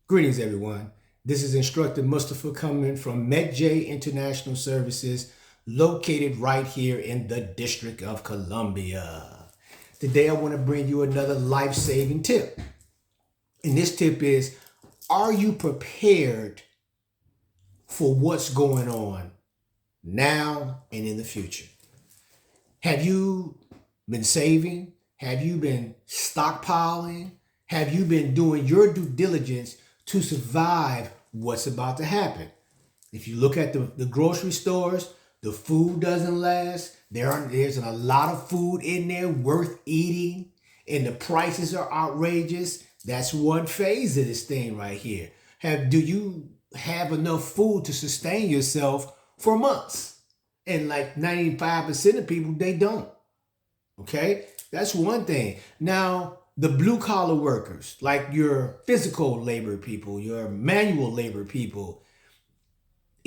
Greetings, everyone. This is Instructor Mustafa coming from MedJ International Services, located right here in the District of Columbia. Today, I want to bring you another life-saving tip. And this tip is, are you prepared for what's going on now and in the future? Have you been saving? Have you been stockpiling? Have you been doing your due diligence to survive what's about to happen? If you look at the grocery stores, the food doesn't last. There's a lot of food in there worth eating, and the prices are outrageous. That's one phase of this thing right here. Do you have enough food to sustain yourself for months? And like 95% of people, they don't. Okay? That's one thing. Now, the blue collar workers, like your physical labor people, your manual labor people,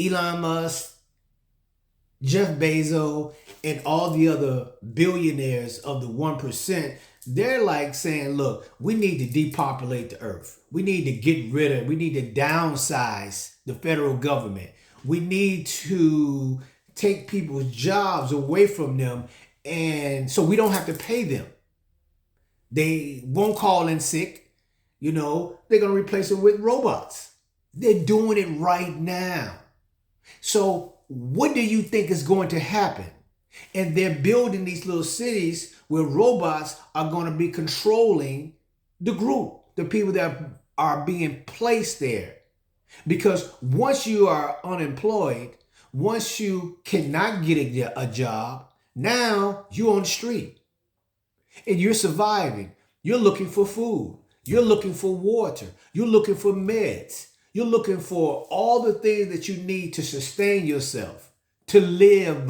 Elon Musk, Jeff Bezos, and all the other billionaires of the 1%, they're like saying, look, we need to depopulate the earth. We need to we need to downsize the federal government. We need to take people's jobs away from them, and so we don't have to pay them. They won't call in sick. They're going to replace it with robots. They're doing it right now. So what do you think is going to happen? And they're building these little cities where robots are going to be controlling the group, the people that are being placed there. Because once you are unemployed, once you cannot get a job, now you're on the street and you're surviving. You're looking for food. You're looking for water. You're looking for meds. You're looking for all the things that you need to sustain yourself, to live,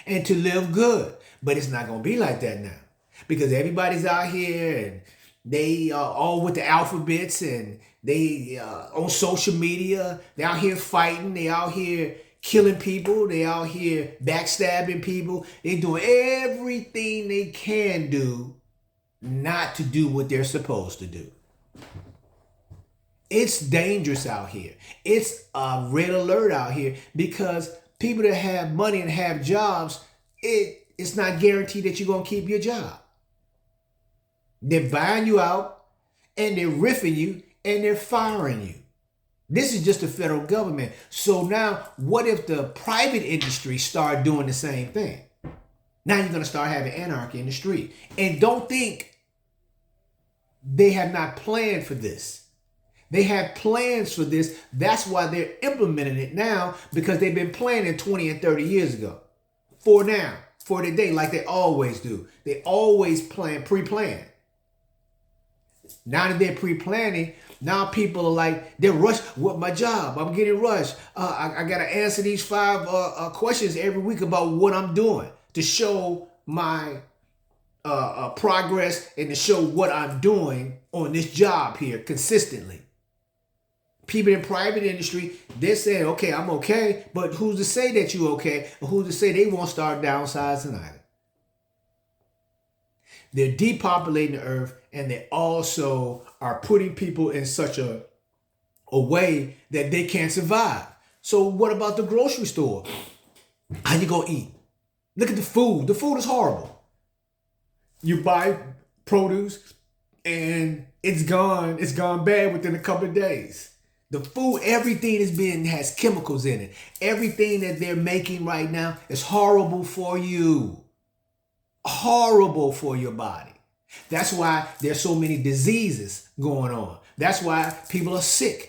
and to live good. But it's not going to be like that now, because everybody's out here and they are all with the alphabets, and they on social media. They're out here fighting. They out here killing people. They out here backstabbing people. They're doing everything they can do not to do what they're supposed to do. It's dangerous out here. It's a red alert out here, because people that have money and have jobs, it's not guaranteed that you're going to keep your job. They're buying you out, and they're riffing you, and they're firing you. This is just the federal government. So now, what if the private industry start doing the same thing? Now you're going to start having anarchy in the street. And don't think they have not planned for this. They have plans for this. That's why they're implementing it now, because they've been planning 20 and 30 years ago. For now, for today, like they always do. They always pre-plan. Now that they're pre-planning, now people are like, they're rushed. What, my job? I'm getting rushed. I got to answer these 5 questions every week about what I'm doing to show my progress and to show what I'm doing on this job here consistently. People in private industry, they're saying, okay, I'm okay, but who's to say that you're okay? Or who's to say they won't start downsizing either? They're depopulating the earth, and they also are putting people in such a way that they can't survive. So what about the grocery store? How you gonna eat? Look at the food. The food is horrible. You buy produce and it's gone. It's gone bad within a couple of days. The food, everything has chemicals in it. Everything that they're making right now is horrible for you. Horrible for your body. That's why there's so many diseases going on. That's why people are sick.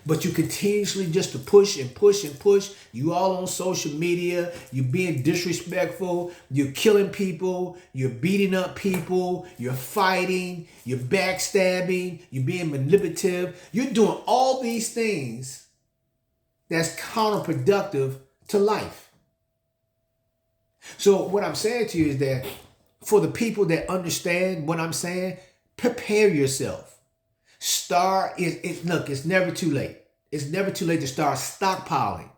But you continuously just to push and push and push. You all on social media. You're being disrespectful. You're killing people. You're beating up people. You're fighting. You're backstabbing. You're being manipulative. You're doing all these things that's counterproductive to life. So what I'm saying to you is that for the people that understand what I'm saying, prepare yourself. Look, it's never too late. It's never too late to start stockpiling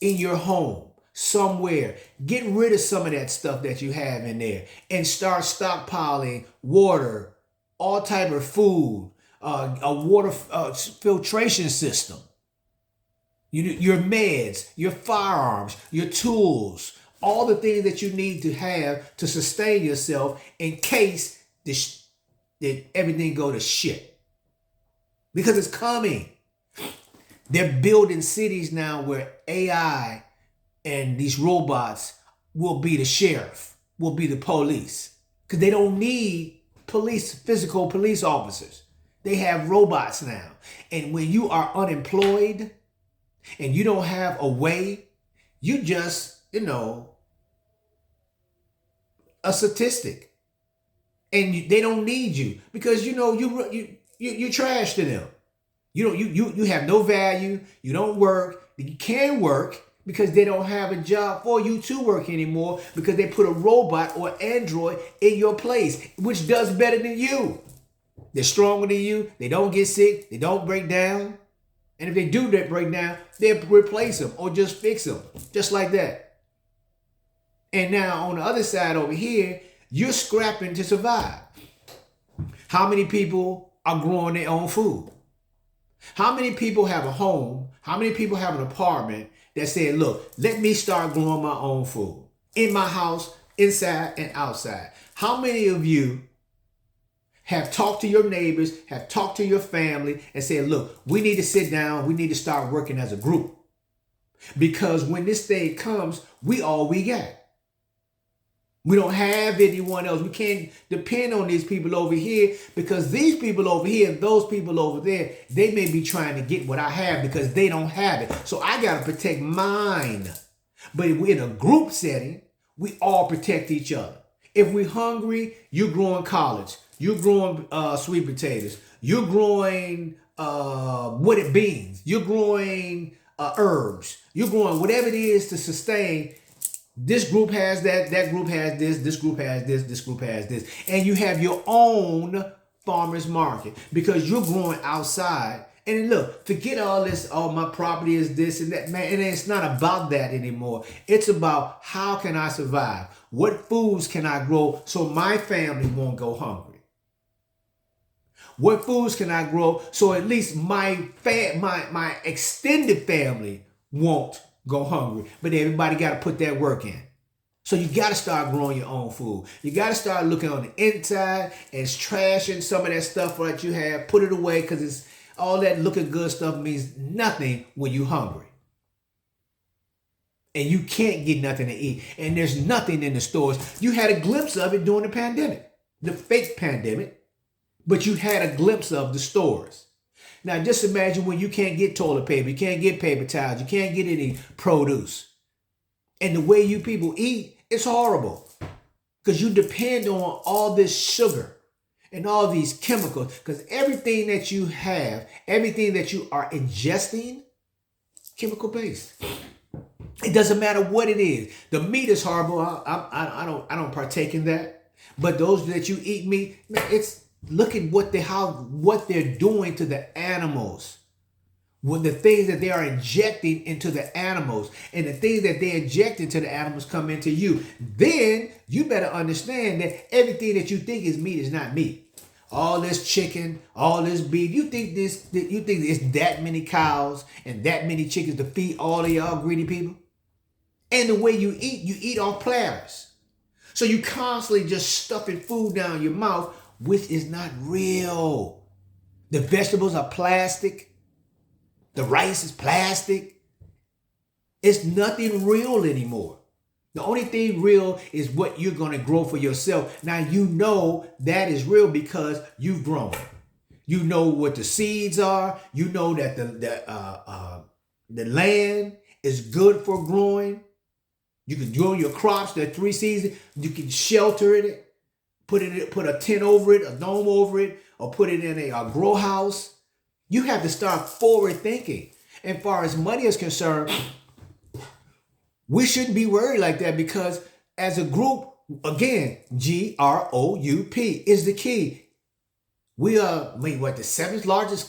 in your home somewhere. Get rid of some of that stuff that you have in there and start stockpiling water, all type of food, a water filtration system, your meds, your firearms, your tools, all the things that you need to have to sustain yourself in case that everything go to shit. Because it's coming. They're building cities now where AI and these robots will be the sheriff, will be the police. Because they don't need physical police officers. They have robots now. And when you are unemployed and you don't have a way, you just, a statistic. And they don't need you because, you're trash to them. You have no value. You don't work. You can't work because they don't have a job for you to work anymore because they put a robot or android in your place, which does better than you. They're stronger than you. They don't get sick. They don't break down. And if they do break down, they'll replace them or just fix them, just like that. And now on the other side over here, you're scrapping to survive. How many people are growing their own food? How many people have a home? How many people have an apartment that said, look, let me start growing my own food in my house, inside and outside? How many of you have talked to your neighbors, have talked to your family and said, look, we need to sit down. We need to start working as a group because when this day comes, we all we got. We don't have anyone else. We can't depend on these people over here because these people over here and those people over there, they may be trying to get what I have because they don't have it. So I got to protect mine. But if we're in a group setting, we all protect each other. If we're hungry, you're growing collards. You're growing sweet potatoes. You're growing wooded beans. You're growing herbs. You're growing whatever it is to sustain. This group has that group has this group has this group has this. And you have your own farmer's market because you're growing outside. And look, forget all this, oh, my property is this and that, man. And it's not about that anymore. It's about how can I survive? What foods can I grow so my family won't go hungry? What foods can I grow so at least my extended family won't go hungry? But everybody got to put that work in. So you got to start growing your own food. You got to start looking on the inside and trashing some of that stuff that you have. Put it away because it's all that looking good stuff means nothing when you're hungry. And you can't get nothing to eat. And there's nothing in the stores. You had a glimpse of it during the pandemic, the fake pandemic. But you had a glimpse of the stores. Now, just imagine when you can't get toilet paper, you can't get paper towels, you can't get any produce. And the way you people eat, it's horrible. Because you depend on all this sugar and all these chemicals. Because everything that you have, everything that you are ingesting, chemical based. It doesn't matter what it is. The meat is horrible. I don't partake in that. But those that you eat meat, it's look at what they're doing to the animals. When the things that they are injecting into the animals and the things that they inject into the animals come into you, then you better understand that everything that you think is meat is not meat. All this chicken, all this beef, you think it's that many cows and that many chickens to feed all of y'all greedy people? And the way you eat off platters. So you constantly just stuffing food down your mouth, which is not real. The vegetables are plastic. The rice is plastic. It's nothing real anymore. The only thing real is what you're going to grow for yourself. Now, you know that is real because you've grown. You know what the seeds are. You know that the land is good for growing. You can grow your crops. There are 3 seasons. You can shelter it. Put a tent over it, a dome over it, or put it in a grow house. You have to start forward thinking. And far as money is concerned, we shouldn't be worried like that because as a group, again, GROUP is the key. We are, the 7th largest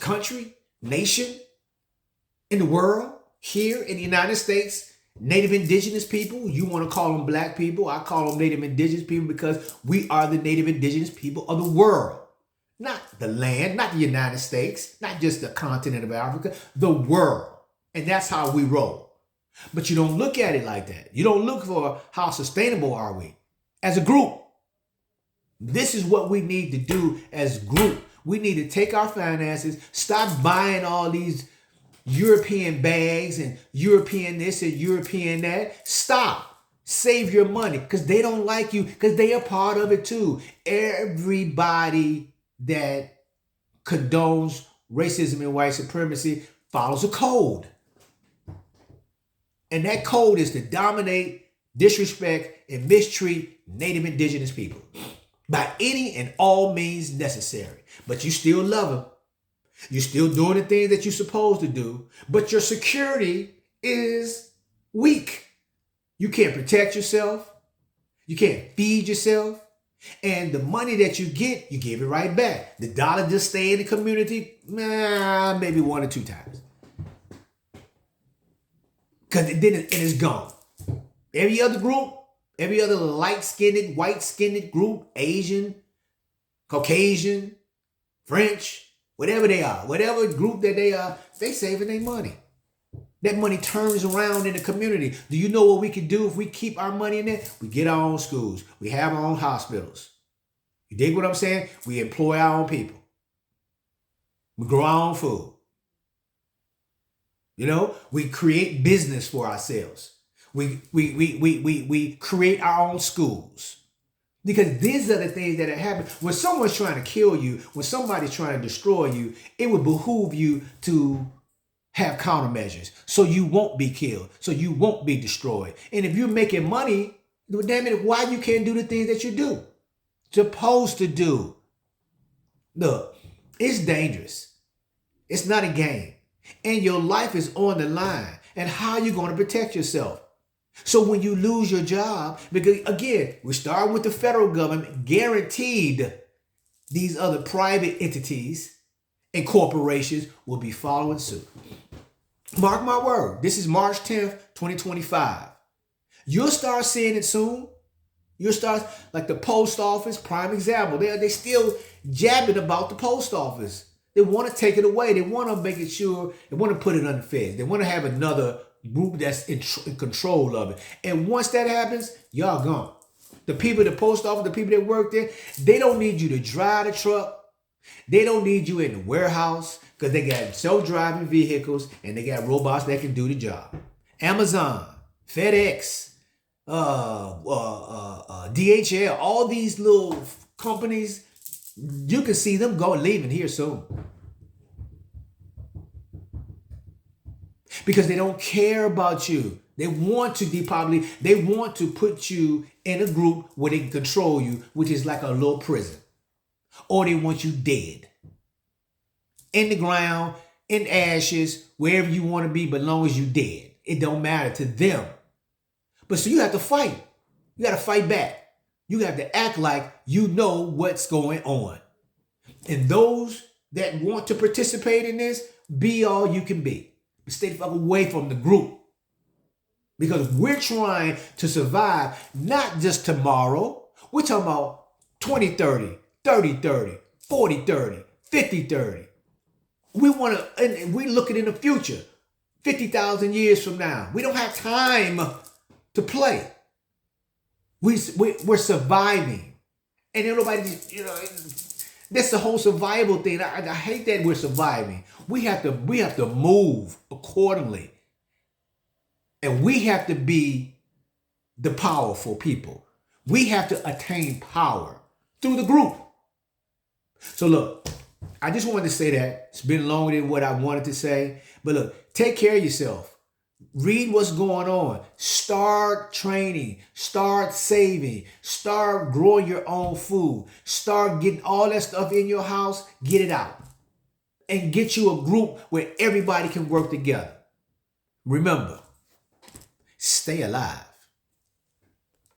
nation in the world, here in the United States. Native indigenous people, you want to call them black people. I call them native indigenous people because we are the native indigenous people of the world. Not the land, not the United States, not just the continent of Africa, the world. And that's how we roll. But you don't look at it like that. You don't look for how sustainable are we as a group. This is what we need to do as a group. We need to take our finances, stop buying all these European bags and European this and European that. Stop. Save your money because they don't like you because they are part of it too. Everybody that condones racism and white supremacy follows a code. And that code is to dominate, disrespect, and mistreat Native Indigenous people by any and all means necessary. But you still love them. You're still doing the things that you're supposed to do, but your security is weak. You can't protect yourself. You can't feed yourself. And the money that you get, you give it right back. The dollar just stay in the community, maybe 1 or 2 times. Because then it's gone. Every other group, every other light-skinned, white-skinned group, Asian, Caucasian, French, whatever they are, whatever group that they are, they saving their money. That money turns around in the community. Do you know what we can do if we keep our money in there? We get our own schools. We have our own hospitals. You dig what I'm saying? We employ our own people. We grow our own food. You know, we create business for ourselves. We create our own schools. Because these are the things that happen. When someone's trying to kill you, when somebody's trying to destroy you, it would behoove you to have countermeasures so you won't be killed, so you won't be destroyed. And if you're making money, damn it, why you can't do the things that you do? Supposed to do. Look, it's dangerous. It's not a game. And your life is on the line. And how are you going to protect yourself? So when you lose your job, because again, we start with the federal government guaranteed these other private entities and corporations will be following suit. Mark my word. This is March 10th, 2025. You'll start seeing it soon. You'll start, like the post office, prime example. They still jabbing about the post office. They want to take it away. They want to make it sure, they want to put it under feds. They want to have another group that's in control of it. And once that happens, y'all gone. The people at the post office, the people that work there, they don't need you to drive the truck. They don't need you in the warehouse because they got self-driving vehicles and they got robots that can do the job. Amazon, FedEx, DHL, all these little companies, you can see them leaving here soon. Because they don't care about you. They want to depopulate. They want to put you in a group where they can control you, which is like a little prison. Or they want you dead. In the ground, in ashes, wherever you want to be, but as long as you dead. It don't matter to them. But so you have to fight. You got to fight back. You have to act like you know what's going on. And those that want to participate in this, be all you can be. But stay the fuck away from the group. Because we're trying to survive not just tomorrow. We're talking about 2030, 30-30, 40-30, 50-30. We want to, and we're looking in the future, 50,000 years from now. We don't have time to play. We're surviving. And nobody, that's the whole survival thing. I hate that we're surviving. We have to move accordingly. And we have to be the powerful people. We have to attain power through the group. So look, I just wanted to say that. It's been longer than what I wanted to say. But look, take care of yourself. Read what's going on. Start training. Start saving. Start growing your own food. Start getting all that stuff in your house. Get it out. And get you a group where everybody can work together. Remember, stay alive.